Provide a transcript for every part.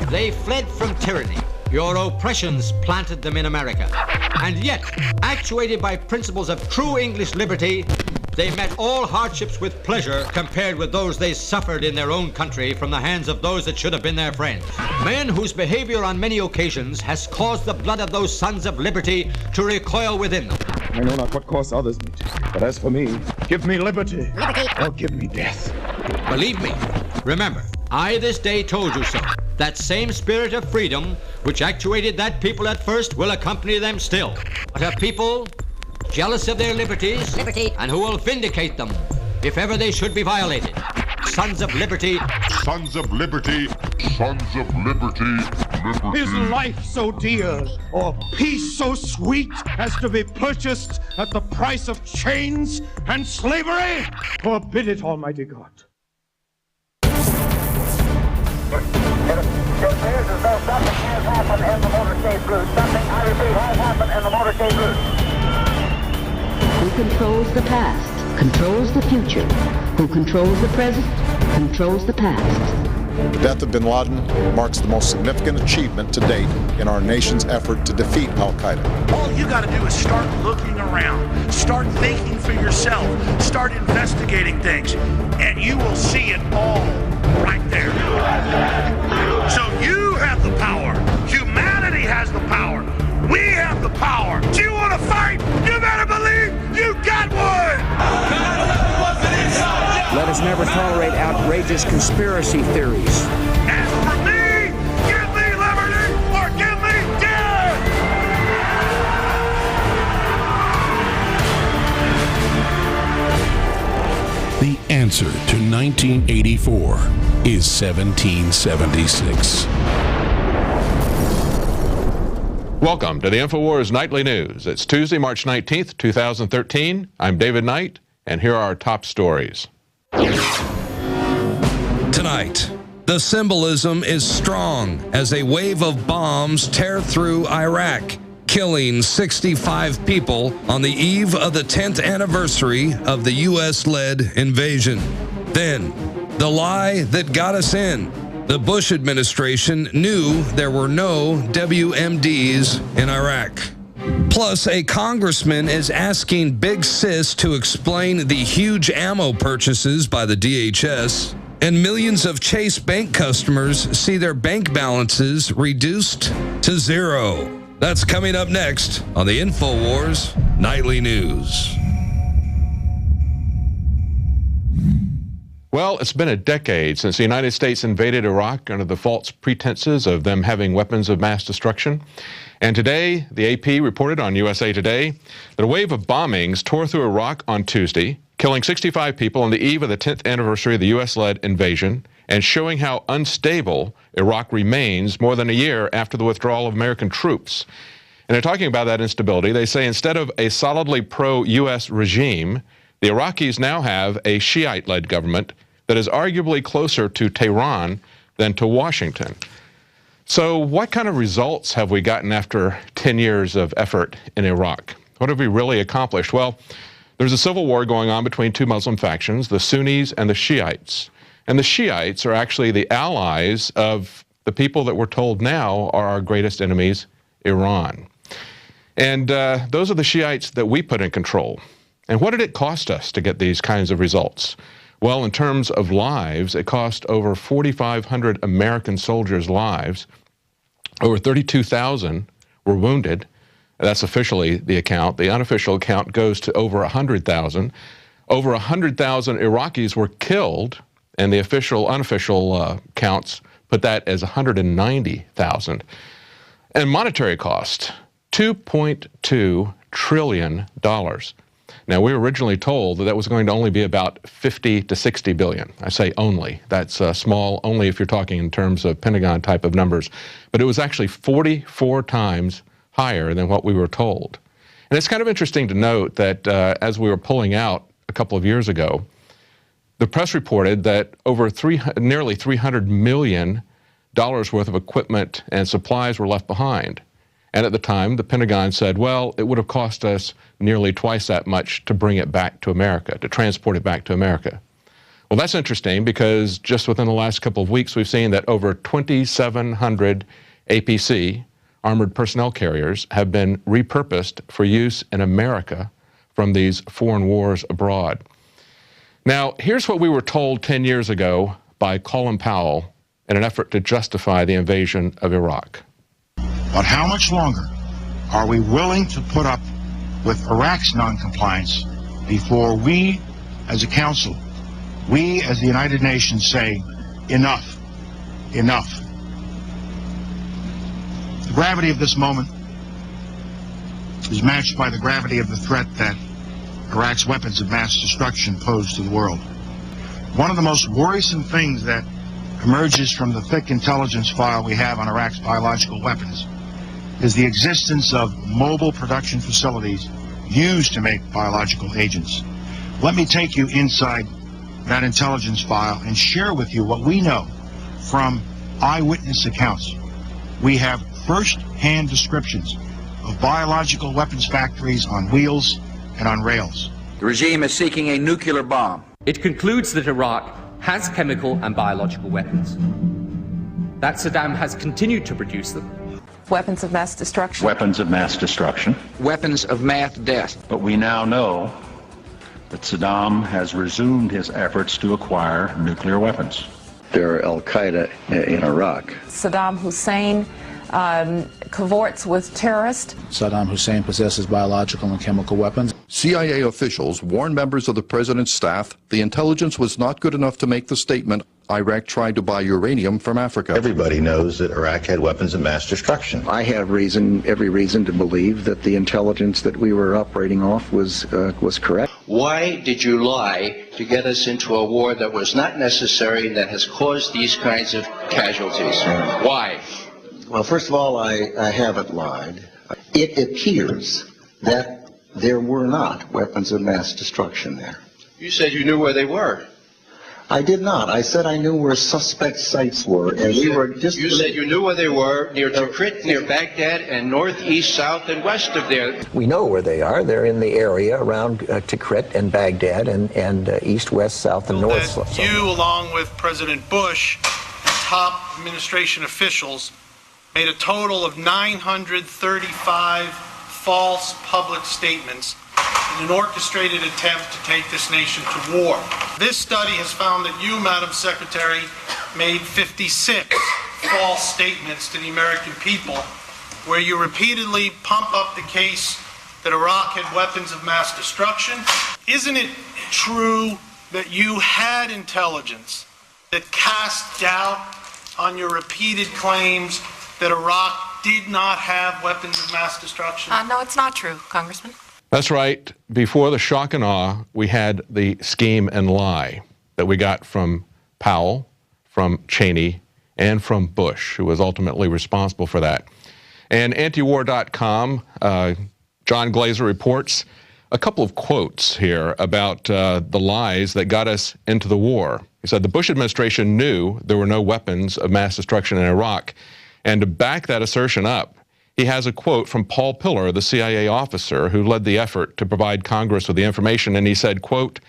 They fled from tyranny. Your oppressions planted them in America. And yet, actuated by principles of true English liberty, they met all hardships with pleasure compared with those they suffered in their own country from the hands of those that should have been their friends. Men whose behavior on many occasions has caused the blood of those sons of liberty to recoil within them. I know not what course others meet, but as for me, give me liberty, or give me death. Believe me, remember, I this day told you so. That same spirit of freedom which actuated that people at first will accompany them still. But a people jealous of their liberties, and who will vindicate them if ever they should be violated. Sons of liberty. Sons of liberty. Sons of liberty. Is life so dear, or peace so sweet, as to be purchased at the price of chains and slavery? Forbid it, Almighty God. It appears as though something has happened in the motorcade route. Something, I repeat, has happened in the motorcade route. Who controls the past, controls the future. Who controls the present, controls the past. The death of bin Laden marks the most significant achievement to date in our nation's effort to defeat al-Qaeda. All you got to do is start looking around, start thinking for yourself, start investigating things, and you will see it all right there. So you have the power. Humanity has the power. We have the power. Do you want to fight? You better believe you got one! Let us never tolerate outrageous conspiracy theories. As for me, give me liberty or give me death! The answer to 1984 is 1776. Welcome to the Infowars Nightly News. It's Tuesday, March 19th, 2013. I'm David Knight, and here are our top stories. Tonight, the symbolism is strong as a wave of bombs tear through Iraq, killing 65 people on the eve of the 10th anniversary of the U.S.-led invasion. Then, the lie that got us in. The Bush administration knew there were no WMDs in Iraq. Plus, a congressman is asking Big Sis to explain the huge ammo purchases by the DHS, and millions of Chase Bank customers see their bank balances reduced to zero. That's coming up next on the Infowars Nightly News. Well, it's been a decade since the United States invaded Iraq under the false pretenses of them having weapons of mass destruction. And today, the AP reported on USA Today that a wave of bombings tore through Iraq on Tuesday, killing 65 people on the eve of the 10th anniversary of the U.S.-led invasion, and showing how unstable Iraq remains more than a year after the withdrawal of American troops. And they're talking about that instability. They say instead of a solidly pro-U.S. regime, the Iraqis now have a Shiite-led government that is arguably closer to Tehran than to Washington. So what kind of results have we gotten after 10 years of effort in Iraq? What have we really accomplished? Well, there's a civil war going on between two Muslim factions, the Sunnis and the Shiites. And the Shiites are actually the allies of the people that we're told now are our greatest enemies, Iran. And those are the Shiites that we put in control. And what did it cost us to get these kinds of results? Well, in terms of lives, it cost over 4,500 American soldiers' lives. Over 32,000 were wounded. That's officially the account. The unofficial account goes to over 100,000. Over 100,000 Iraqis were killed, and the unofficial counts put that as 190,000. And monetary cost, $2.2 trillion. Now, we were originally told that that was going to only be about 50 to 60 billion. I say only. That's small, only if you're talking in terms of Pentagon type of numbers. But it was actually 44 times higher than what we were told. And it's kind of interesting to note that as we were pulling out a couple of years ago, the press reported that over nearly $300 million worth of equipment and supplies were left behind. And at the time, the Pentagon said, well, it would have cost us nearly twice that much to bring it back to America, to transport it back to America. Well, that's interesting because just within the last couple of weeks, we've seen that over 2,700 APC, armored personnel carriers, have been repurposed for use in America from these foreign wars abroad. Now, here's what we were told 10 years ago by Colin Powell in an effort to justify the invasion of Iraq. But how much longer are we willing to put up with Iraq's noncompliance before we, as a council, we as the United Nations say, enough, enough. The gravity of this moment is matched by the gravity of the threat that Iraq's weapons of mass destruction pose to the world. One of the most worrisome things that emerges from the thick intelligence file we have on Iraq's biological weapons is the existence of mobile production facilities used to make biological agents. Let me take you inside that intelligence file and share with you what we know from eyewitness accounts. We have first-hand descriptions of biological weapons factories on wheels and on rails. The regime is seeking a nuclear bomb. It concludes that Iraq has chemical and biological weapons, that Saddam has continued to produce them. Weapons of mass destruction. Weapons of mass destruction. Weapons of mass death. But we now know that Saddam has resumed his efforts to acquire nuclear weapons. There are Al-Qaeda in Iraq. Saddam Hussein cavorts with terrorists. Saddam Hussein possesses biological and chemical weapons. CIA officials warned members of the president's staff the intelligence was not good enough to make the statement, Iraq tried to buy uranium from Africa. Everybody knows that Iraq had weapons of mass destruction. I have every reason to believe that the intelligence that we were operating off was correct. Why did you lie to get us into a war that was not necessary and that has caused these kinds of casualties? Why? Well, first of all, I haven't lied. It appears that there were not weapons of mass destruction there. You said you knew where they were. I did not. I said I knew where suspect sites were, and we were just... You said you knew where they were, near Tikrit, near Baghdad, and north, east, south, and west of there. We know where they are. They're in the area around Tikrit and Baghdad and east, west, south, and north. So you, along with President Bush and top administration officials, made a total of 935 false public statements in an orchestrated attempt to take this nation to war. This study has found that you, Madam Secretary, made 56 false statements to the American people, where you repeatedly pump up the case that Iraq had weapons of mass destruction. Isn't it true that you had intelligence that cast doubt on your repeated claims that Iraq did not have weapons of mass destruction? No, it's not true, Congressman. That's right. Before the shock and awe, we had the scheme and lie that we got from Powell, from Cheney, and from Bush, who was ultimately responsible for that. And antiwar.com, John Glazer reports a couple of quotes here about the lies that got us into the war. He said the Bush administration knew there were no weapons of mass destruction in Iraq. And to back that assertion up, he has a quote from Paul Pillar, the CIA officer who led the effort to provide Congress with the information, and he said, quote,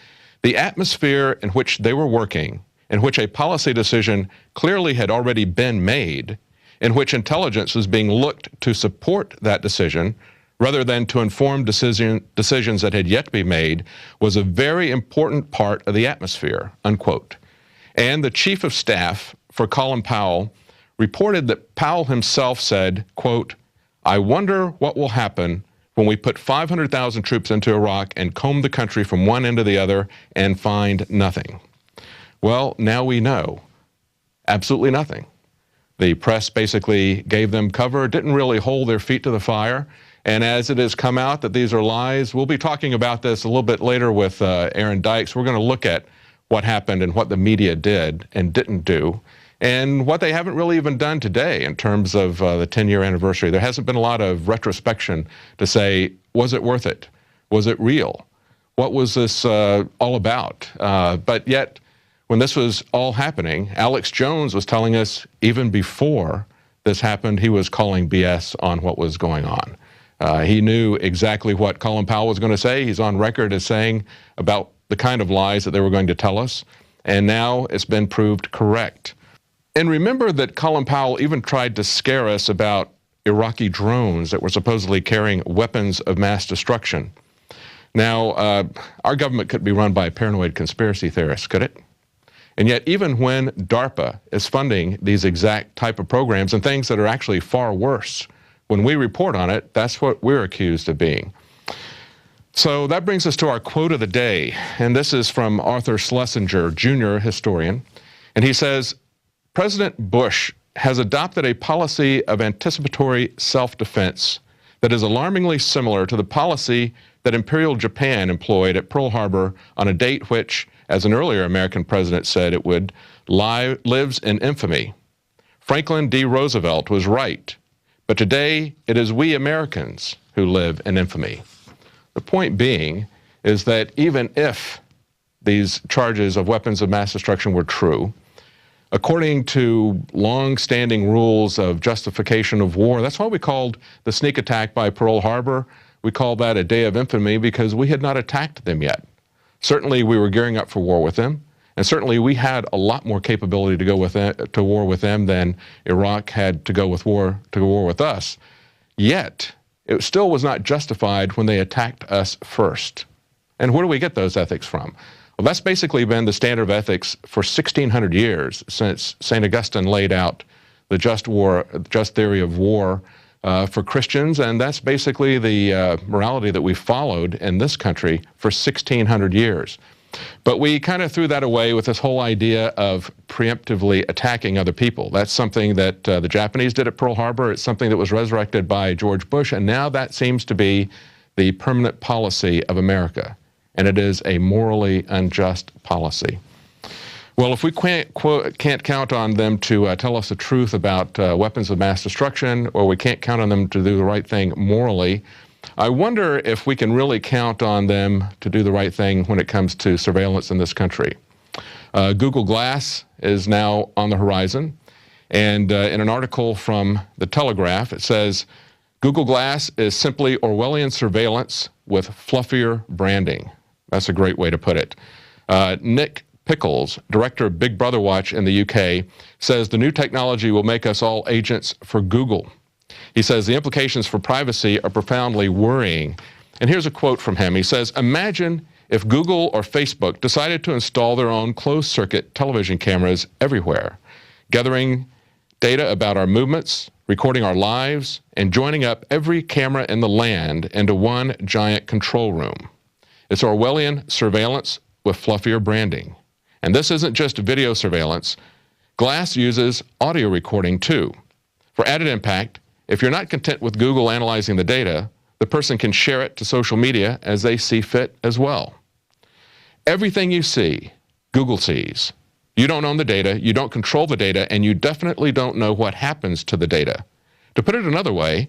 "The atmosphere in which they were working, in which a policy decision clearly had already been made, in which intelligence was being looked to support that decision, rather than to inform decisions that had yet to be made, was a very important part of the atmosphere," unquote. And the chief of staff for Colin Powell reported that Powell himself said, quote, "I wonder what will happen when we put 500,000 troops into Iraq and comb the country from one end to the other and find nothing." Well, now we know. Absolutely nothing. The press basically gave them cover, didn't really hold their feet to the fire. And as it has come out that these are lies, we'll be talking about this a little bit later with Aaron Dykes. We're going to look at what happened and what the media did and didn't do, and what they haven't really even done today in terms of the 10-year anniversary. There hasn't been a lot of retrospection to say, was it worth it? Was it real? What was this all about? But yet, when this was all happening, Alex Jones was telling us even before this happened, he was calling BS on what was going on. He knew exactly what Colin Powell was going to say. He's on record as saying about the kind of lies that they were going to tell us. and now it's been proved correct. And remember that Colin Powell even tried to scare us about Iraqi drones that were supposedly carrying weapons of mass destruction. Now, our government could be run by paranoid conspiracy theorists, could it? And yet, even when DARPA is funding these exact type of programs and things that are actually far worse, when we report on it, that's what we're accused of being. So that brings us to our quote of the day, and this is from Arthur Schlesinger, Jr., historian, and he says, President Bush has adopted a policy of anticipatory self-defense that is alarmingly similar to the policy that Imperial Japan employed at Pearl Harbor on a date which, as an earlier American president said it would, lives in infamy. Franklin D. Roosevelt was right, but today it is we Americans who live in infamy. The point being is that even if these charges of weapons of mass destruction were true, according to long-standing rules of justification of war, that's why we called the sneak attack by Pearl Harbor, we called that a day of infamy because we had not attacked them yet. Certainly we were gearing up for war with them, and certainly we had a lot more capability to go to war with them than Iraq had to go war with us. Yet, it still was not justified when they attacked us first. And where do we get those ethics from? Well, that's basically been the standard of ethics for 1,600 years since St. Augustine laid out the just theory of war for Christians, and that's basically the morality that we followed in this country for 1,600 years. But we kind of threw that away with this whole idea of preemptively attacking other people. That's something that the Japanese did at Pearl Harbor. It's something that was resurrected by George Bush, and now that seems to be the permanent policy of America. And it is a morally unjust policy. Well, if we can't count on them to tell us the truth about weapons of mass destruction, or we can't count on them to do the right thing morally, I wonder if we can really count on them to do the right thing when it comes to surveillance in this country. Google Glass is now on the horizon, and in an article from The Telegraph, it says, Google Glass is simply Orwellian surveillance with fluffier branding. That's a great way to put it. Nick Pickles, director of Big Brother Watch in the UK, says the new technology will make us all agents for Google. He says the implications for privacy are profoundly worrying. And here's a quote from him. He says, imagine if Google or Facebook decided to install their own closed-circuit television cameras everywhere, gathering data about our movements, recording our lives, and joining up every camera in the land into one giant control room. It's Orwellian surveillance with fluffier branding. And this isn't just video surveillance. Glass uses audio recording too. For added impact, if you're not content with Google analyzing the data, the person can share it to social media as they see fit as well. Everything you see, Google sees. You don't own the data, you don't control the data, and you definitely don't know what happens to the data. To put it another way,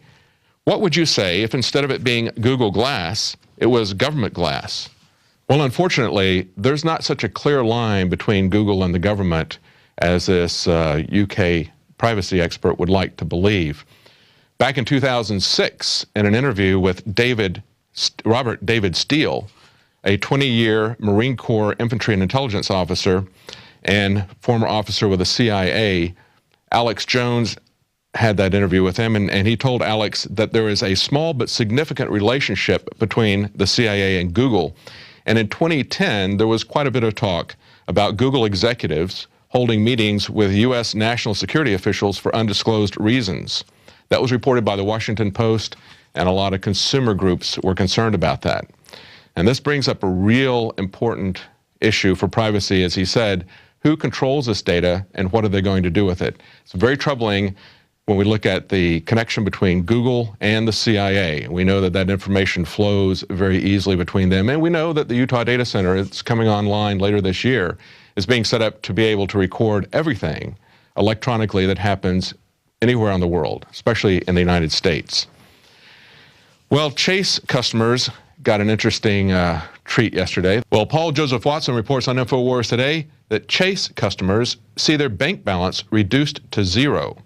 what would you say if instead of it being Google Glass, it was government glass? Well, unfortunately, there's not such a clear line between Google and the government as this UK privacy expert would like to believe. Back in 2006, in an interview with Robert David Steele, a 20-year Marine Corps infantry and intelligence officer and former officer with the CIA, Alex Jones had that interview with him, and he told Alex that there is a small but significant relationship between the CIA and Google. And in 2010, there was quite a bit of talk about Google executives holding meetings with U.S. national security officials for undisclosed reasons. That was reported by the Washington Post, and a lot of consumer groups were concerned about that. And this brings up a real important issue for privacy, as he said. Who controls this data, and what are they going to do with it? It's very troubling when we look at the connection between Google and the CIA. We know that that information flows very easily between them, and we know that the Utah Data Center, it's coming online later this year, is being set up to be able to record everything electronically that happens anywhere in the world, especially in the United States. Well, Chase customers got an interesting treat yesterday. Well, Paul Joseph Watson reports on Infowars today that Chase customers see their bank balance reduced to zero.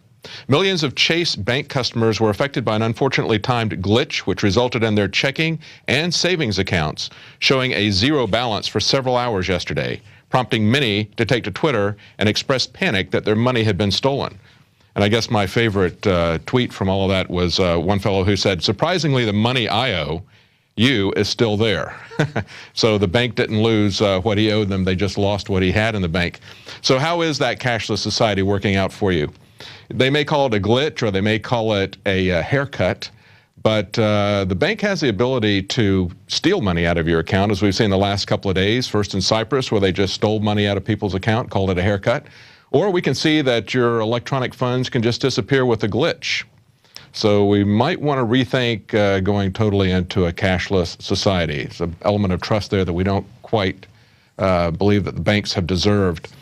Millions of Chase bank customers were affected by an unfortunately timed glitch, which resulted in their checking and savings accounts showing a zero balance for several hours yesterday. prompting many to take to Twitter and express panic that their money had been stolen. And I guess my favorite tweet from all of that was one fellow who said, surprisingly, the money I owe you is still there. So the bank didn't lose what he owed them, they just lost what he had in the bank. So how is that cashless society working out for you? They may call it a glitch or they may call it a haircut, but the bank has the ability to steal money out of your account, as we've seen the last couple of days, first in Cyprus, where they just stole money out of people's account, called it a haircut. Or we can see that your electronic funds can just disappear with a glitch. So we might want to rethink going totally into a cashless society. It's an element of trust there that we don't quite believe that the banks have deserved.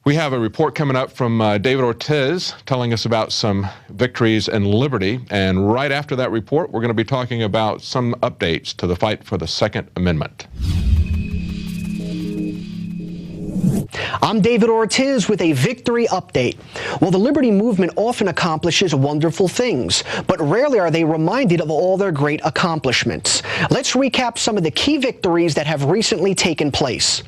We have a report coming up from David Ortiz telling us about some victories in liberty. And right after that report, we're going to be talking about some updates to the fight for the Second Amendment. I'm David Ortiz with a victory update. Well, the Liberty Movement often accomplishes wonderful things, but rarely are they reminded of all their great accomplishments. Let's recap some of the key victories that have recently taken place.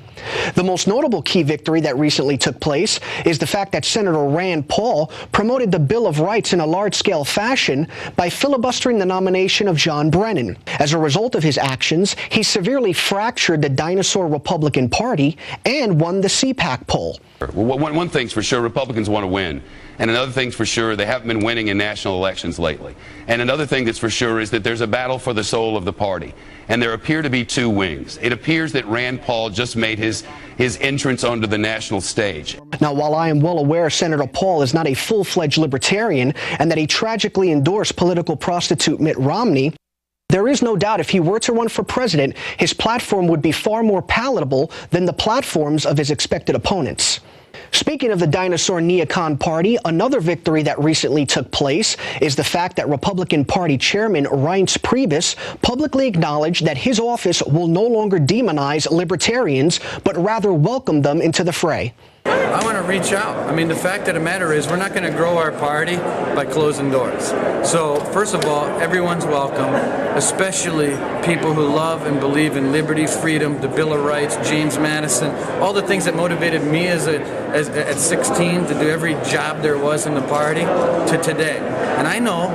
The most notable key victory that recently took place is the fact that Senator Rand Paul promoted the Bill of Rights in a large-scale fashion by filibustering the nomination of John Brennan. As a result of his actions, he severely fractured the dinosaur Republican Party and won the CPAC poll. Well, one thing's for sure, Republicans want to win. And another thing's for sure, they haven't been winning in national elections lately. And another thing that's for sure is that there's a battle for the soul of the party. And there appear to be two wings. It appears that Rand Paul just made his entrance onto the national stage. Now, while I am well aware Senator Paul is not a full-fledged libertarian and that he tragically endorsed political prostitute Mitt Romney, there is no doubt if he were to run for president, his platform would be far more palatable than the platforms of his expected opponents. Speaking of the dinosaur neocon party, another victory that recently took place is the fact that Republican Party Chairman Reince Priebus publicly acknowledged that his office will no longer demonize libertarians, but rather welcome them into the fray. I want to reach out. I mean, the fact of the matter is we're not going to grow our party by closing doors. So, first of all, everyone's welcome, especially people who love and believe in liberty, freedom, the Bill of Rights, James Madison, all the things that motivated me at 16 to do every job there was in the party to today. And I know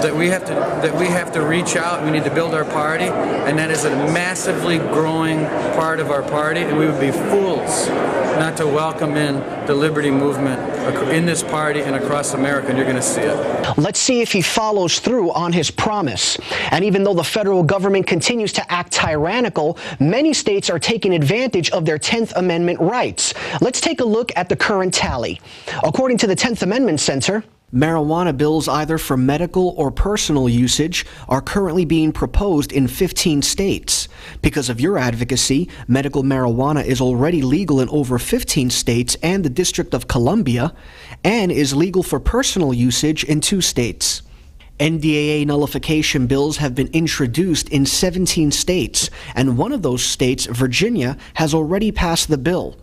that we have to reach out. We need to build our party, and that is a massively growing part of our party, and we would be fools not to welcome in the liberty movement in this party and across America, and you're going to see it. Let's see if he follows through on his promise. And even though the federal government continues to act tyrannical, many states are taking advantage of their 10th Amendment rights. Let's take a look at the current tally. According to the 10th Amendment Center, marijuana bills either for medical or personal usage are currently being proposed in 15 states. Because of your advocacy, medical marijuana is already legal in over 15 states and the District of Columbia, and is legal for personal usage in 2 states. NDAA nullification bills have been introduced in 17 states, and one of those states, Virginia, has already passed the bill.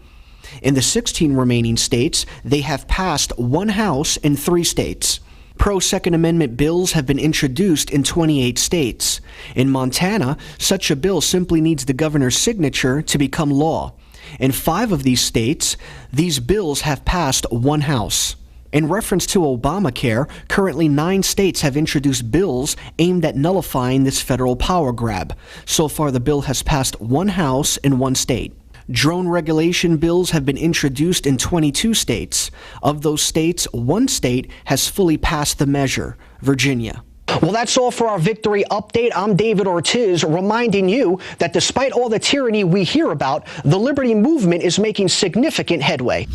In the 16 remaining states, they have passed 1 House in 3 states. Pro-Second Amendment bills have been introduced in 28 states. In Montana, such a bill simply needs the governor's signature to become law. In 5 of these states, these bills have passed 1 House. In reference to Obamacare, currently 9 states have introduced bills aimed at nullifying this federal power grab. So far, the bill has passed 1 House in 1 state. Drone regulation bills have been introduced in 22 states. Of those states, 1 state has fully passed the measure, Virginia. Well, that's all for our victory update. I'm David Ortiz, reminding you that despite all the tyranny we hear about, the liberty movement is making significant headway.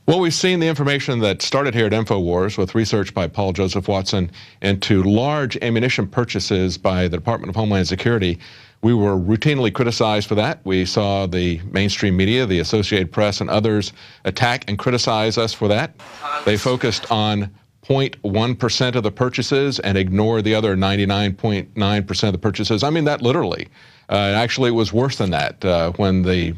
Well, we've seen the information that started here at Infowars with research by Paul Joseph Watson into large ammunition purchases by the Department of Homeland Security. We were routinely criticized for that. We saw the mainstream media, the Associated Press, and others attack and criticize us for that. They focused on 0.1% of the purchases and ignored the other 99.9% of the purchases. I mean that literally. Actually, it was worse than that. When the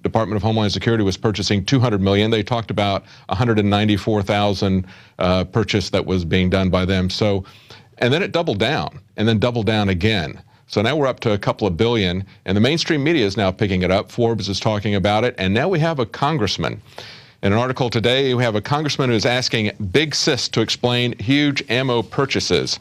Department of Homeland Security was purchasing $200 million, they talked about 194,000 purchase that was being done by them. So, and then it doubled down, and then doubled down again. So now we're up to a couple of billion, and the mainstream media is now picking it up. Forbes is talking about it, and now we have a congressman. In an article today, we have a congressman who's asking Big Sis to explain huge ammo purchases.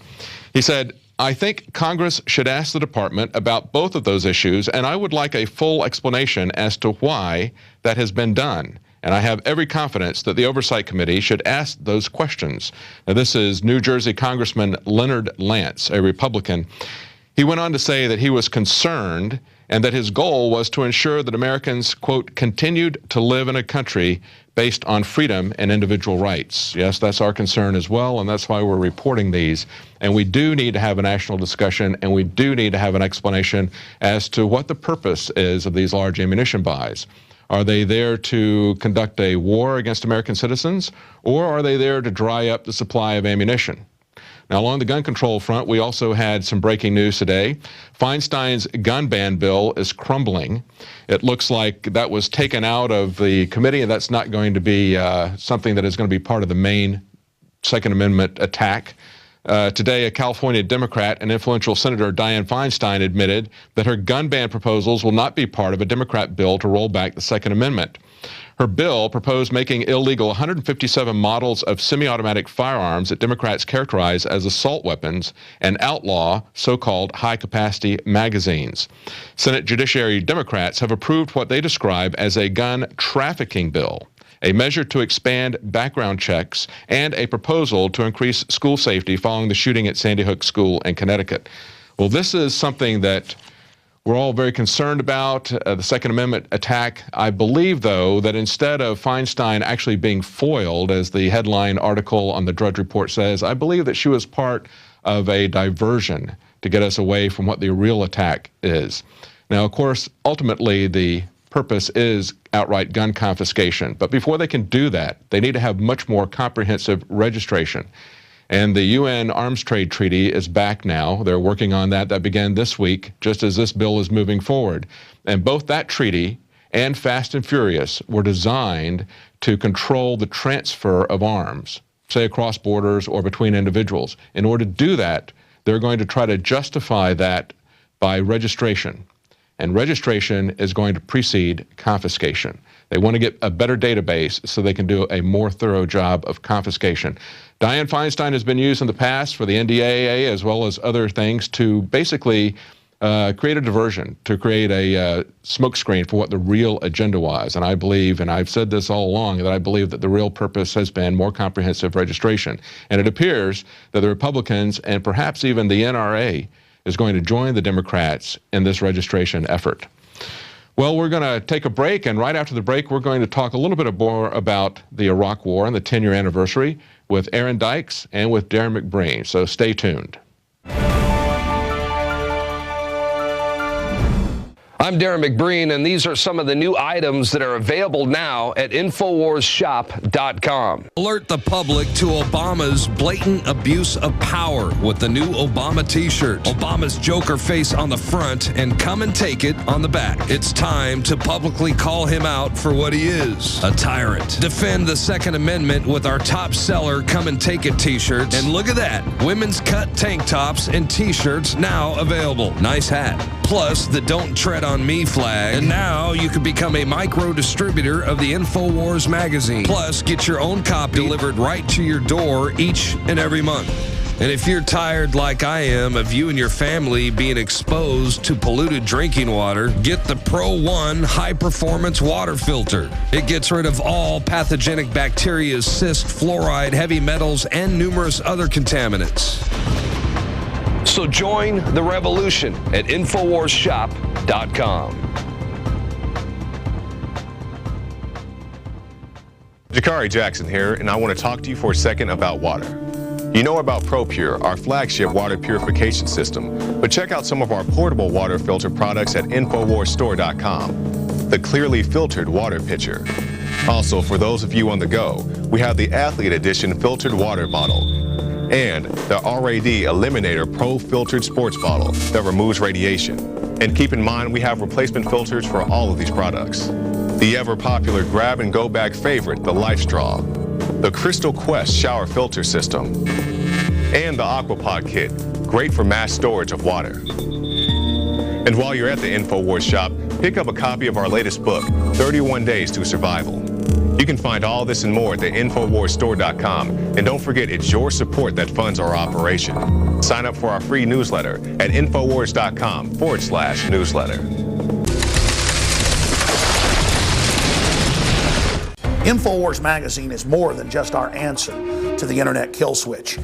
He said, I think Congress should ask the department about both of those issues, and I would like a full explanation as to why that has been done. And I have every confidence that the Oversight Committee should ask those questions. Now, this is New Jersey Congressman Leonard Lance, a Republican. He went on to say that he was concerned and that his goal was to ensure that Americans, quote, continued to live in a country based on freedom and individual rights. Yes, that's our concern as well, and that's why we're reporting these. And we do need to have a national discussion, and we do need to have an explanation as to what the purpose is of these large ammunition buys. Are they there to conduct a war against American citizens, or are they there to dry up the supply of ammunition? Now, along the gun control front, we also had some breaking news today. Feinstein's gun ban bill is crumbling. It looks like that was taken out of the committee, and that's not going to be something that is going to be part of the main Second Amendment attack. Today, a California Democrat and influential Senator Dianne Feinstein admitted that her gun ban proposals will not be part of a Democrat bill to roll back the Second Amendment. Her bill proposed making illegal 157 models of semi-automatic firearms that Democrats characterize as assault weapons and outlaw so-called high-capacity magazines. Senate Judiciary Democrats have approved what they describe as a gun trafficking bill, a measure to expand background checks, and a proposal to increase school safety following the shooting at Sandy Hook School in Connecticut. Well, this is something that we're all very concerned about, the Second Amendment attack. I believe, though, that instead of Feinstein actually being foiled, as the headline article on the Drudge Report says, I believe that she was part of a diversion to get us away from what the real attack is. Now, of course, ultimately, the purpose is outright gun confiscation. But before they can do that, they need to have much more comprehensive registration. And the UN Arms Trade Treaty is back now. They're working on that. That began this week, just as this bill is moving forward. And both that treaty and Fast and Furious were designed to control the transfer of arms, say across borders or between individuals. In order to do that, they're going to try to justify that by registration. And registration is going to precede confiscation. They want to get a better database so they can do a more thorough job of confiscation. Dianne Feinstein has been used in the past for the NDAA as well as other things to basically create a diversion, to create a smokescreen for what the real agenda was. And I believe, and I've said this all along, that I believe that the real purpose has been more comprehensive registration. And it appears that the Republicans and perhaps even the NRA is going to join the Democrats in this registration effort. Well, we're going to take a break, and right after the break, we're going to talk a little bit more about the Iraq War and the 10-year anniversary with Aaron Dykes and with Darren McBreen, so stay tuned. I'm Darren McBreen, and these are some of the new items that are available now at InfoWarsShop.com. Alert the public to Obama's blatant abuse of power with the new Obama t-shirt. Obama's Joker face on the front and come and take it on the back. It's time to publicly call him out for what he is, a tyrant. Defend the Second Amendment with our top seller Come and Take It t-shirts. And look at that, women's cut tank tops and t-shirts now available. Nice hat. Plus the Don't Tread on Me flag. And now you can become a micro distributor of the Infowars magazine. Plus, get your own copy delivered right to your door each and every month. And if you're tired like I am of you and your family being exposed to polluted drinking water, get the Pro One high-performance water filter. It gets rid of all pathogenic bacteria, cyst, fluoride, heavy metals, and numerous other contaminants. So join the revolution at InfoWarsShop.com. Jakari Jackson here, and I want to talk to you for a second about water. You know about ProPure, our flagship water purification system, but check out some of our portable water filter products at InfoWarsStore.com. The clearly filtered water pitcher. Also, for those of you on the go, we have the Athlete Edition filtered water bottle and the RAD Eliminator Pro filtered sports bottle that removes radiation. And keep in mind, we have replacement filters for all of these products. The ever-popular grab-and-go bag favorite, the Life Straw, the Crystal Quest shower filter system, and the Aquapod kit, great for mass storage of water. And while you're at the Infowars shop, pick up a copy of our latest book, 31 Days to Survival. You can find all this and more at the InfoWarsStore.com. And don't forget, it's your support that funds our operation. Sign up for our free newsletter at Infowars.com/newsletter. Infowars magazine is more than just our answer to the internet kill switch.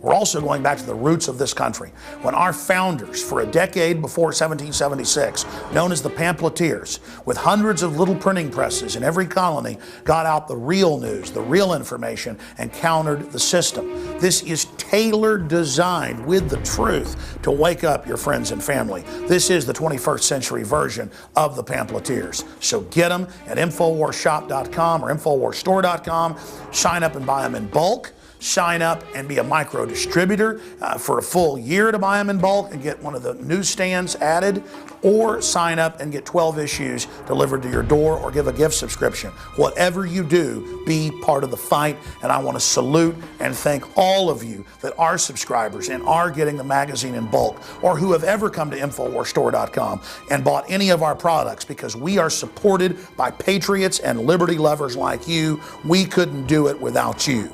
We're also going back to the roots of this country, when our founders, for a decade before 1776, known as the pamphleteers, with hundreds of little printing presses in every colony, got out the real news, the real information, and countered the system. This is tailored, designed with the truth to wake up your friends and family. This is the 21st century version of the pamphleteers. So get them at InfoWarsShop.com or InfoWarsStore.com. Sign up and buy them in bulk. Sign up and be a micro distributor for a full year to buy them in bulk and get one of the newsstands added, or sign up and get 12 issues delivered to your door, or give a gift subscription. Whatever you do, be part of the fight. And I want to salute and thank all of you that are subscribers and are getting the magazine in bulk, or who have ever come to InfoWarsStore.com and bought any of our products, because we are supported by patriots and liberty lovers like you. We couldn't do it without you.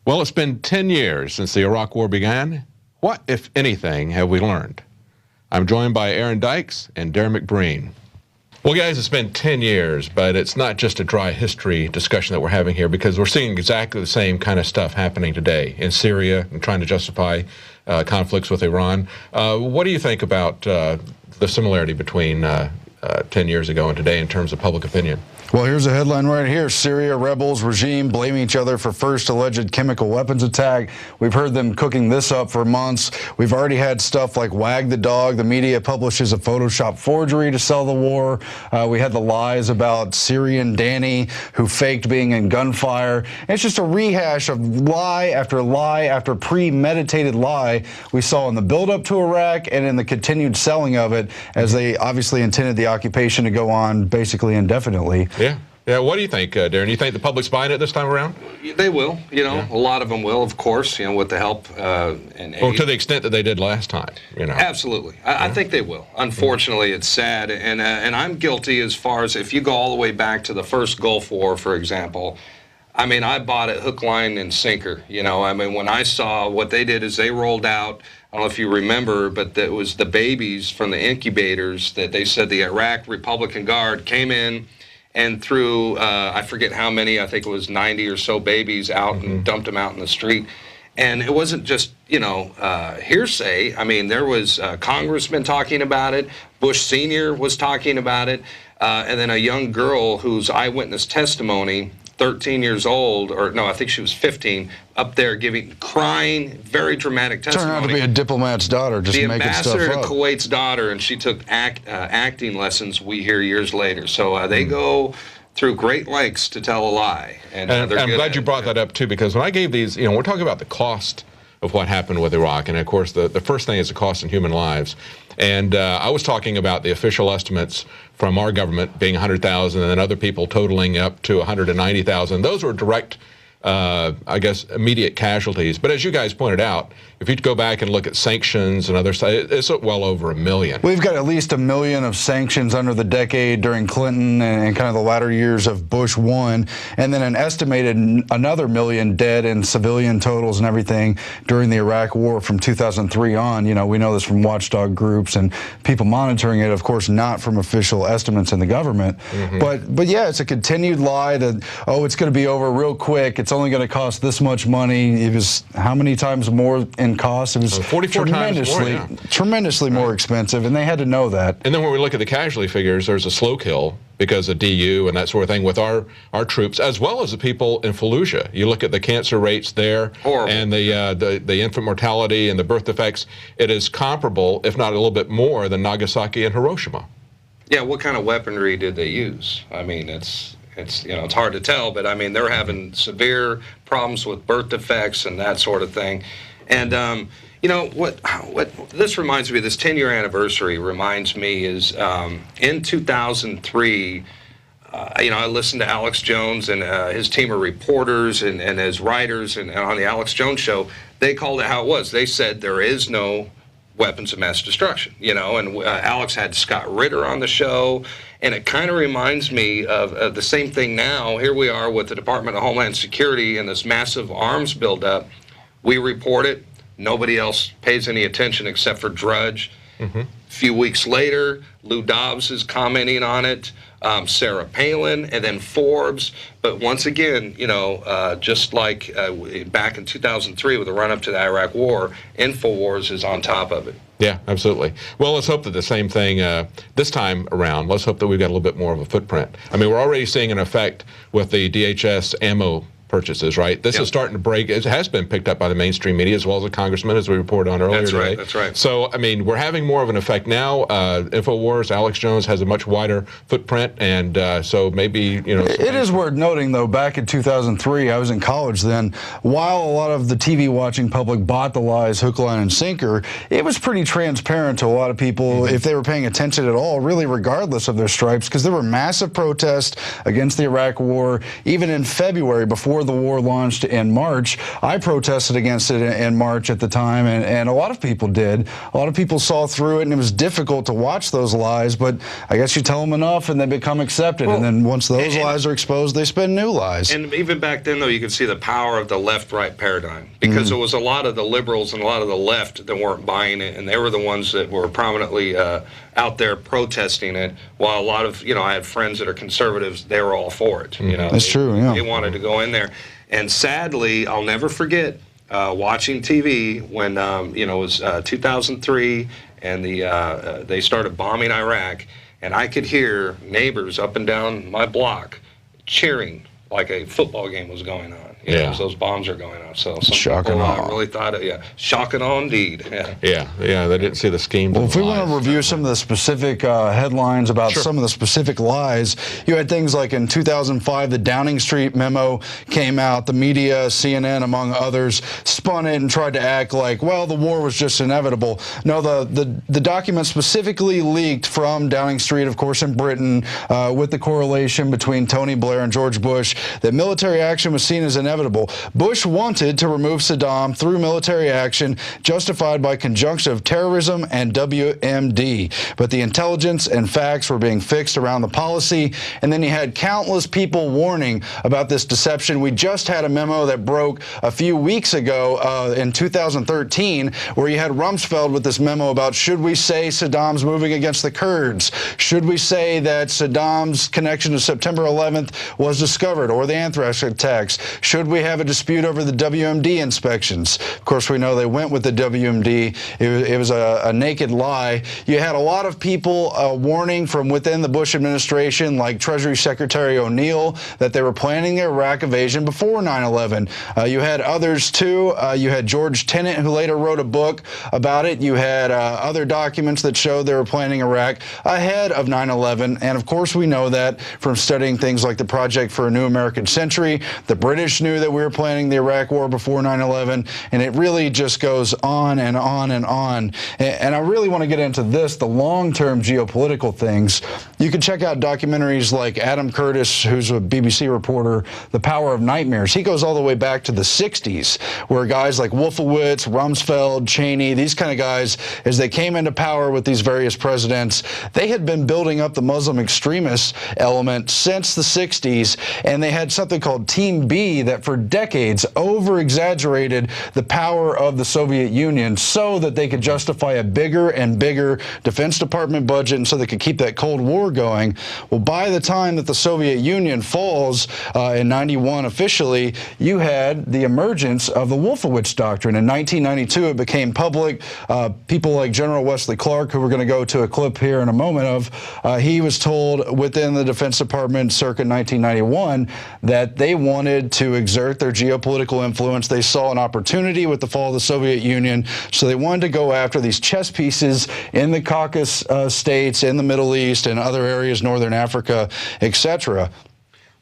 Well, it's been 10 years since the Iraq War began. What, if anything, have we learned? I'm joined by Aaron Dykes and Darren McBreen. Well, guys, it's been 10 years, but it's not just a dry history discussion that we're having here, because we're seeing exactly the same kind of stuff happening today in Syria and trying to justify conflicts with Iran. What do you think about the similarity between 10 years ago and today in terms of public opinion? Well, here's a headline right here. Syria rebels regime blaming each other for first alleged chemical weapons attack. We've heard them cooking this up for months. We've already had stuff like Wag the Dog. The media publishes a Photoshop forgery to sell the war. We had the lies about Syrian Danny, who faked being in gunfire. And it's just a rehash of lie after premeditated lie we saw in the buildup to Iraq and in the continued selling of it, as they obviously intended the occupation to go on basically indefinitely. Yeah. Yeah. What do you think, Darren? You think the public's buying it this time around? They will. You know, a lot of them will, of course. You know, with the help and aid. Well, to the extent that they did last time. You know. Absolutely. I think they will. Unfortunately, it's sad, and I'm guilty as far as if you go all the way back to the first Gulf War, for example. I mean, I bought it hook, line, and sinker. You know, I mean, when I saw what they did is they rolled out, I don't know if you remember, but that was the babies from the incubators that they said the Iraq Republican Guard came in and threw, I forget how many, I think it was 90 or so babies out and dumped them out in the street. And it wasn't just, you know, hearsay. I mean, there was a congressman talking about it. Bush Sr. was talking about it. And then a young girl whose eyewitness testimony, 13 years old, or no, I think she was 15, up there crying, very dramatic testimony. Turned out to be a diplomat's daughter, just making stuff up. The ambassador to Kuwait's daughter, and she took acting lessons, we hear, years later. So they go through great lengths to tell a lie. And I'm glad you brought that up, too, because when I gave these, you know, we're talking about the cost of what happened with Iraq, and of course the first thing is the cost in human lives. And I was talking about the official estimates from our government being 100,000 and then other people totaling up to 190,000. Those were direct, I guess, immediate casualties. But as you guys pointed out, if you go back and look at sanctions and other stuff, it's well over 1 million. We've got at least 1 million of sanctions under the decade during Clinton and kind of the latter years of Bush 1, and then an estimated another 1 million dead in civilian totals and everything during the Iraq War from 2003 on. You know, we know this from watchdog groups and people monitoring it, of course, not from official estimates in the government. But yeah, it's a continued lie that, oh, it's going to be over real quick. It's only going to cost this much money. It was how many times more in cost? It was 44 times more, tremendously more expensive, and they had to know that. And then when we look at the casualty figures, there's a slow kill because of DU and that sort of thing with our troops, as well as the people in Fallujah. You look at the cancer rates there, and the infant mortality and the birth defects. It is comparable, if not a little bit more, than Nagasaki and Hiroshima. Yeah, what kind of weaponry did they use? I mean, it's you know, it's hard to tell, but I mean, they're having severe problems with birth defects and that sort of thing. And you know what this reminds me, this 10-year anniversary reminds me is in 2003, I listened to Alex Jones and his team of reporters and his writers, and on the Alex Jones show, they called it how it was. They said there is no weapons of mass destruction, and Alex had Scott Ritter on the show, and it kind of reminds me of the same thing now. Here we are with the Department of Homeland Security and this massive arms buildup. We report it. Nobody else pays any attention except for Drudge. A few weeks later, Lou Dobbs is commenting on it, Sarah Palin, and then Forbes. But once again, just like back in 2003 with the run-up to the Iraq War, Infowars is on top of it. Yeah, absolutely. Well, let's hope that the same thing this time around. Let's hope that we've got a little bit more of a footprint. I mean, we're already seeing an effect with the DHS ammo purchases, right? This is starting to break. It has been picked up by the mainstream media as well as the congressman, as we reported on earlier today. That's right. So, I mean, we're having more of an effect now. Infowars, Alex Jones has a much wider footprint, and so maybe, It is worth noting, though, back in 2003, I was in college then, while a lot of the TV-watching public bought the lies hook, line, and sinker, it was pretty transparent to a lot of people, if they were paying attention at all, really regardless of their stripes, because there were massive protests against the Iraq War, even in February, before the war launched in March. I protested against it in March at the time, and a lot of people did. A lot of people saw through it, and it was difficult to watch those lies, but I guess you tell them enough and they become accepted, and then once those lies are exposed, they spin new lies. And even back then, though, you could see the power of the left-right paradigm, because there was a lot of the liberals and a lot of the left that weren't buying it, and they were the ones that were prominently out there protesting it, while a lot of, I had friends that are conservatives, they were all for it. That's true, yeah. They wanted to go in there. And sadly, I'll never forget watching TV when, it was 2003, and they started bombing Iraq, and I could hear neighbors up and down my block cheering like a football game was going on. As those bombs are going off. So some people really thought it, shock and awe indeed. Yeah, they didn't see the scheme. Well, if we want to review some of the specific headlines about some of the specific lies, you had things like in 2005, the Downing Street memo came out. The media, CNN, among others, spun it and tried to act like, well, the war was just inevitable. No, the document specifically leaked from Downing Street, of course, in Britain, with the correlation between Tony Blair and George Bush, that military action was seen as inevitable. Bush wanted to remove Saddam through military action justified by conjunction of terrorism and WMD. But the intelligence and facts were being fixed around the policy, and then you had countless people warning about this deception. We just had a memo that broke a few weeks ago in 2013 where you had Rumsfeld with this memo about, should we say Saddam's moving against the Kurds? Should we say that Saddam's connection to September 11th was discovered, or the anthrax attacks? Should we have a dispute over the WMD inspections? Of course, we know they went with the WMD. It was a naked lie. You had a lot of people warning from within the Bush administration, like Treasury Secretary O'Neill, that they were planning the Iraq invasion before 9/11. You had others, too. You had George Tenet, who later wrote a book about it. You had other documents that showed they were planning Iraq ahead of 9/11. And, of course, we know that from studying things like the Project for a New American Century. The British knew that we were planning the Iraq War before 9/11, and it really just goes on and on and on. And I really want to get into this, the long-term geopolitical things. You can check out documentaries like Adam Curtis, who's a BBC reporter, The Power of Nightmares. He goes all the way back to the 60s, where guys like Wolfowitz, Rumsfeld, Cheney, these kind of guys, as they came into power with these various presidents, they had been building up the Muslim extremist element since the 60s, and they had something called Team B that for decades over-exaggerated the power of the Soviet Union so that they could justify a bigger and bigger Defense Department budget and so they could keep that Cold War going. Well, by the time that the Soviet Union falls in 91 officially, you had the emergence of the Wolfowitz Doctrine. In 1992, it became public. People like General Wesley Clark, who we're going to go to a clip here in a moment of, he was told within the Defense Department circa 1991 that they wanted to exert their geopolitical influence. They saw an opportunity with the fall of the Soviet Union, so they wanted to go after these chess pieces in the Caucasus states, in the Middle East, and other areas, Northern Africa, etc.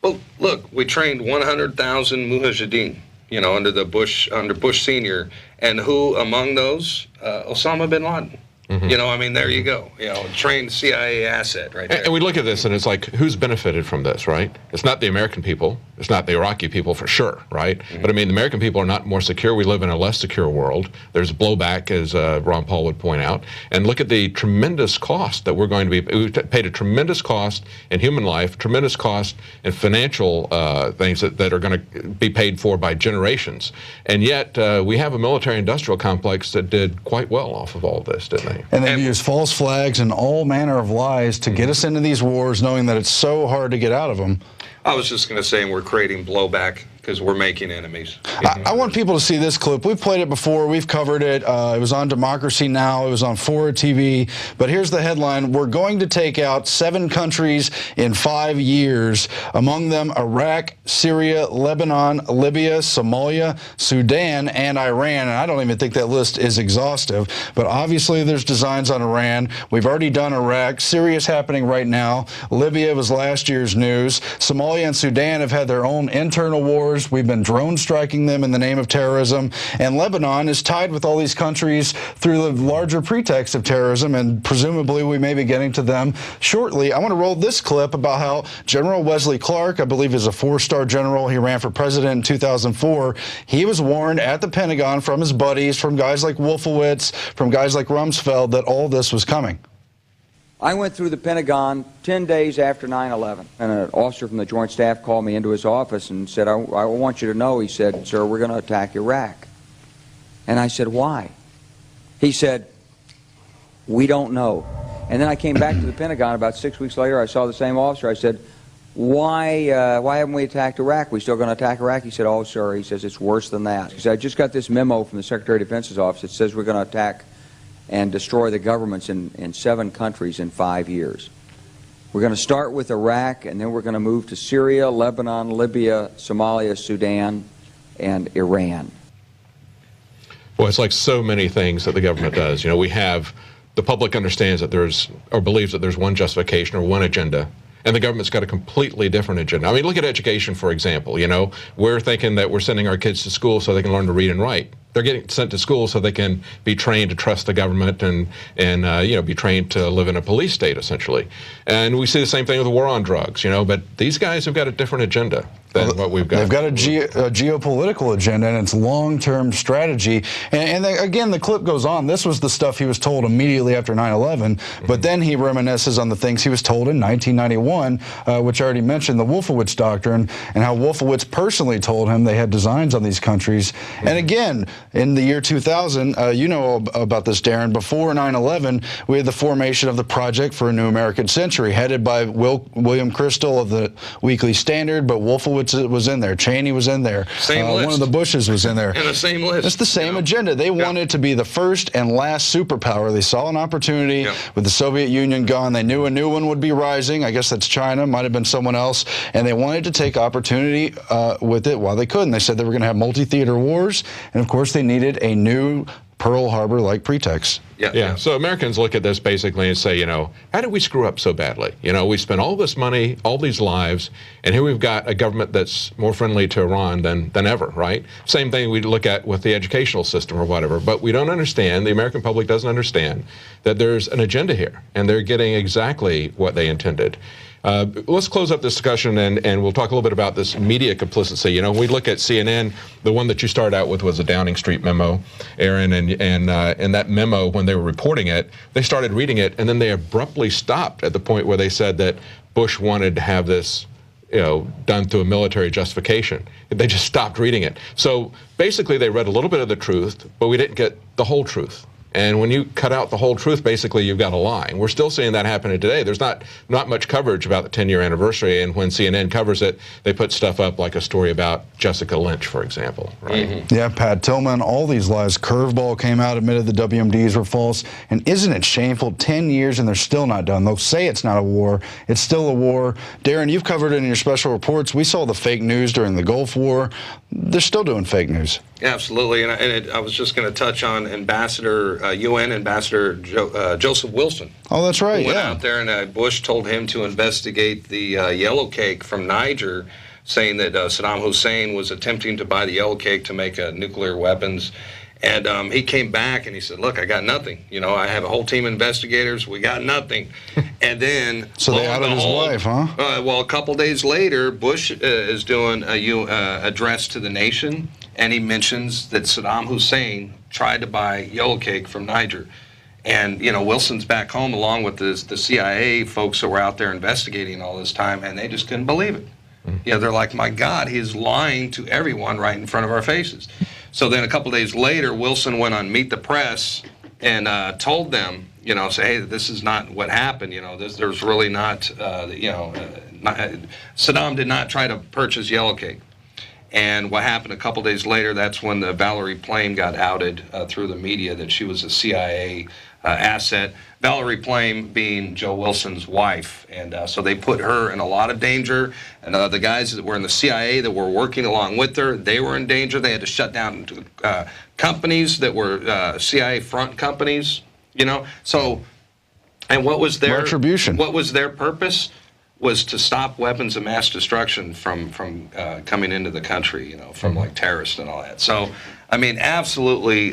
Well, look, we trained 100,000 mujahideen, under Bush Senior, and who among those? Osama bin Laden. You know, I mean, there you go. You know, trained CIA asset right there. And we look at this and it's like, who's benefited from this, right? It's not the American people. It's not the Iraqi people for sure, right? But I mean, the American people are not more secure. We live in a less secure world. There's blowback, as Ron Paul would point out. And look at the tremendous cost that we're going to be, we've paid a tremendous cost in human life, tremendous cost in financial things that are going to be paid for by generations. And yet we have a military industrial complex that did quite well off of all of this, didn't they? And they use false flags and all manner of lies to get us into these wars, knowing that it's so hard to get out of them. I was just going to say we're creating blowback because we're making enemies. I want people to see this clip. We've played it before. We've covered it. It was on Democracy Now! It was on Forward TV. But here's the headline. We're going to take out 7 countries in 5 years. Among them, Iraq, Syria, Lebanon, Libya, Somalia, Sudan, and Iran. And I don't even think that list is exhaustive. But obviously, there's designs on Iran. We've already done Iraq. Syria's happening right now. Libya was last year's news. Somalia and Sudan have had their own internal wars. We've been drone striking them in the name of terrorism. And Lebanon is tied with all these countries through the larger pretext of terrorism, and presumably we may be getting to them shortly. I want to roll this clip about how General Wesley Clark, I believe is a 4-star general, he ran for president in 2004, he was warned at the Pentagon from his buddies, from guys like Wolfowitz, from guys like Rumsfeld, that all this was coming. I went through the Pentagon 10 days after 9/11, and an officer from the Joint Staff called me into his office and said, I want you to know, he said, sir, we're going to attack Iraq. And I said, why? He said, we don't know. And then I came back to the Pentagon about 6 weeks later. I saw the same officer. I said, why haven't we attacked Iraq? We still going to attack Iraq? He said, oh, sir, he says, it's worse than that. He said, I just got this memo from the Secretary of Defense's office that says we're going to attack and destroy the governments in 7 countries in 5 years. We're going to start with Iraq, and then we're going to move to Syria, Lebanon, Libya, Somalia, Sudan, and Iran. Well, it's like so many things that the government does. You know, we have, the public understands that there's, or believes that there's one justification or one agenda, and the government's got a completely different agenda. I mean, look at education, for example. You know, we're thinking that we're sending our kids to school so they can learn to read and write. They're getting sent to school so they can be trained to trust the government and you know, be trained to live in a police state, essentially. And we see the same thing with the war on drugs, you know, but these guys have got a different agenda than what we've got. They've got a geopolitical agenda, and it's long-term strategy. And again, the clip goes on. This was the stuff he was told immediately after 9/11, but then he reminisces on the things he was told in 1991, which I already mentioned, the Wolfowitz Doctrine, and how Wolfowitz personally told him they had designs on these countries. And again, in the year 2000, you know about this, Darren, before 9/11, we had the formation of the Project for a New American Century, headed by William Crystal of the Weekly Standard, but Wolfowitz was in there, Cheney was in there, same list. One of the Bushes was in there. And the same list. It's the same agenda. They wanted to be the first and last superpower. They saw an opportunity with the Soviet Union gone. They knew a new one would be rising. I guess that's China, might have been someone else, and they wanted to take opportunity with it while they could. And they said they were going to have multi-theater wars, and of course they needed a new Pearl Harbor-like pretext. Yeah. So Americans look at this basically and say, you know, how did we screw up so badly? You know, we spent all this money, all these lives, and here we've got a government that's more friendly to Iran than ever, right? Same thing we look at with the educational system or whatever, but we don't understand, the American public doesn't understand that there's an agenda here, and they're getting exactly what they intended. Let's close up this discussion, and we'll talk a little bit about this media complicity. You know, we look at CNN, the one that you started out with was a Downing Street memo, Aaron, and that memo, when they were reporting it, they started reading it, and then they abruptly stopped at the point where they said that Bush wanted to have this, you know, done through a military justification. They just stopped reading it. So basically they read a little bit of the truth, but we didn't get the whole truth. And when you cut out the whole truth, basically you've got a lie. And we're still seeing that happening today. There's not much coverage about the 10-year anniversary, and when CNN covers it, they put stuff up like a story about Jessica Lynch, for example. Right? Yeah, Pat Tillman, all these lies. Curveball came out, admitted the WMDs were false. And isn't it shameful? 10 years and they're still not done. They'll say it's not a war. It's still a war. Darren, you've covered it in your special reports. We saw the fake news during the Gulf War. They're still doing fake news. Absolutely, and I was just going to touch on UN Ambassador Joseph Wilson. Oh, that's right. Who went out there, and Bush told him to investigate the yellow cake from Niger, saying that Saddam Hussein was attempting to buy the yellow cake to make nuclear weapons. And he came back and he said, look, I got nothing. You know, I have a whole team of investigators. We got nothing. And then... So they outed his wife, huh? Well, a couple days later, Bush is doing a address to the nation, and he mentions that Saddam Hussein tried to buy yellow cake from Niger. And, you know, Wilson's back home along with the CIA folks that were out there investigating all this time, and they just couldn't believe it. You know, they're like, my God, he's lying to everyone right in front of our faces. So then a couple days later, Wilson went on Meet the Press and told them, you know, say, hey, this is not what happened. You know, there's really not, Saddam did not try to purchase yellow cake. And what happened a couple days later, that's when the Valerie Plame got outed through the media that she was a CIA asset. Valerie Plame being Joe Wilson's wife. And so they put her in a lot of danger. And the guys that were in the CIA that were working along with her, they were in danger. They had to shut down companies that were CIA front companies, you know. So, and what was their retribution? What was their purpose? Was to stop weapons of mass destruction from coming into the country, you know, from like terrorists and all that. So, I mean, absolutely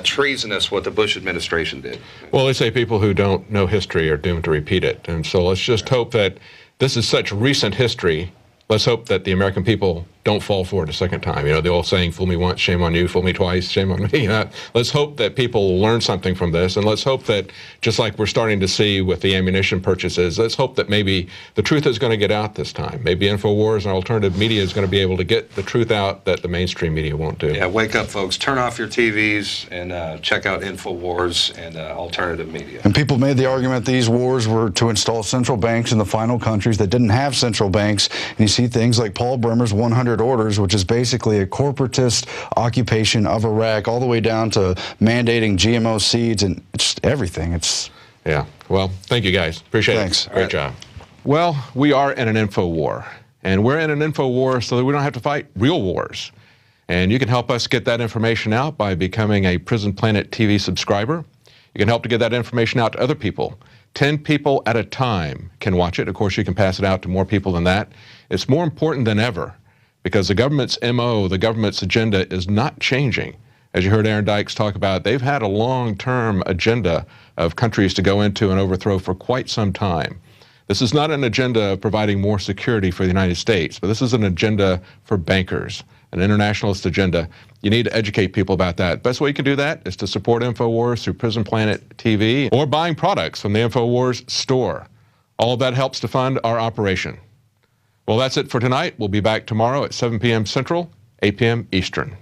treasonous what the Bush administration did. Well, they say people who don't know history are doomed to repeat it. And so let's just hope that this is such recent history. Let's hope that the American people don't fall for it a second time. You know, the old saying, fool me once, shame on you, fool me twice, shame on me. Let's hope that people learn something from this, and let's hope that, just like we're starting to see with the ammunition purchases, let's hope that maybe the truth is going to get out this time. Maybe Infowars and alternative media is going to be able to get the truth out that the mainstream media won't do. Yeah, wake up, folks. Turn off your TVs and check out Infowars and alternative media. And people made the argument these wars were to install central banks in the final countries that didn't have central banks. And you see things like Paul Bremer's 100 Orders, which is basically a corporatist occupation of Iraq, all the way down to mandating GMO seeds and just everything. It's yeah. Well, thank you guys. Appreciate Thanks. it. Great job. Well, we are in an info war, and we're in an info war so that we don't have to fight real wars. And you can help us get that information out by becoming a Prison Planet TV subscriber. You can help to get that information out to other people. 10 people at a time can watch it. Of course, you can pass it out to more people than that. It's more important than ever, because the government's MO, the government's agenda, is not changing. As you heard Aaron Dykes talk about, they've had a long-term agenda of countries to go into and overthrow for quite some time. This is not an agenda of providing more security for the United States, but this is an agenda for bankers, an internationalist agenda. You need to educate people about that. Best way you can do that is to support Infowars through Prison Planet TV or buying products from the Infowars store. All of that helps to fund our operation. Well, that's it for tonight. We'll be back tomorrow at 7 p.m. Central, 8 p.m. Eastern.